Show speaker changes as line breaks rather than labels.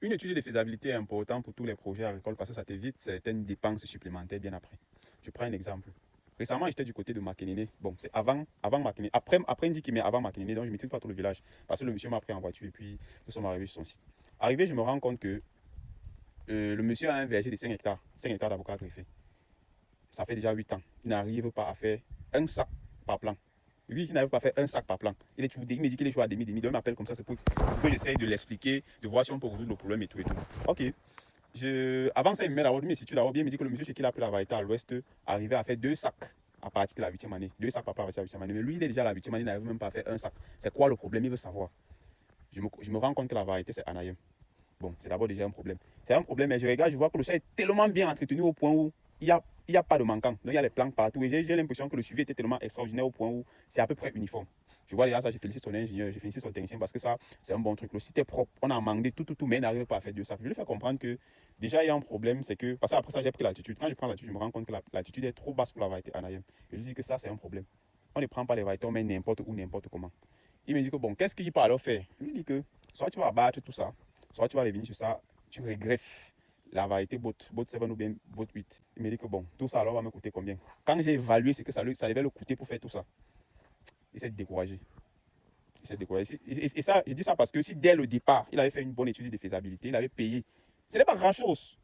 Une étude de faisabilité est importante pour tous les projets agricoles parce que ça t'évite certaines dépenses supplémentaires bien après. Je prends un exemple. Récemment, j'étais du côté de Makénéné. Bon, c'est avant Makénéné. Après Ndiki, mais avant Makénéné, donc je ne maîtrise pas tout le village. Parce que le monsieur m'a pris en voiture et puis nous sommes arrivés sur son site. Arrivé, je me rends compte que le monsieur a un verger de 5 hectares. 5 hectares d'avocats greffés. Ça fait déjà 8 ans. Il n'arrive pas à faire un sac par plan. Lui, il n'arrive pas à faire un sac par plan. Il me dit qu'il est toujours à demi-demi. Donc, il m'appelle comme ça, c'est pour que j'essaye de l'expliquer, de voir si on peut résoudre le problème et tout et tout. Ok. Avant ça, il me met d'abord, il me situe d'abord bien, il me dit que le monsieur chez qui il a pris la variété à l'ouest arrivait à faire 2 sacs à partir de la 8e année. 2 sacs par plan à partir de la 8e année. Mais lui, il est déjà à la 8e année, il n'arrive même pas à faire un sac. C'est quoi le problème? Il veut savoir. Je me rends compte que la variété, c'est Anayem. Bon, c'est d'abord déjà un problème. C'est un problème, mais je regarde, je vois que le champ est tellement bien entretenu au point où il y a pas de manquant. Donc, il y a les plantes partout. Et j'ai l'impression que le suivi était tellement extraordinaire au point où c'est à peu près uniforme. Je vois déjà ça, je félicite son ingénieur, je félicite son technicien parce que ça, c'est un bon truc. Le site est propre, on a demandé tout, mais il n'arrive pas à faire 2 sacs. Je lui fais comprendre que déjà, il y a un problème, c'est que, parce que après ça, j'ai pris l'altitude. Quand je prends l'altitude, je me rends compte que l'altitude est trop basse pour la variété Anayem. Et je lui dis que ça, c'est un problème. On ne prend pas les variétés, on met n'importe où, n'importe comment. Il me dit que bon, qu'est-ce qu'il peut alors faire? Je lui dis que soit tu vas abattre tout ça, soit tu vas revenir sur ça, tu regreffes la variété bot 7 ou bien bot 8. Il me dit que bon, tout ça alors va me coûter combien? Quand j'ai évalué ce que ça devait le coûter pour faire tout ça, il s'est découragé. Il s'est découragé. Et ça, je dis ça parce que si dès le départ, il avait fait une bonne étude de faisabilité, il avait payé, ce n'est pas grand-chose.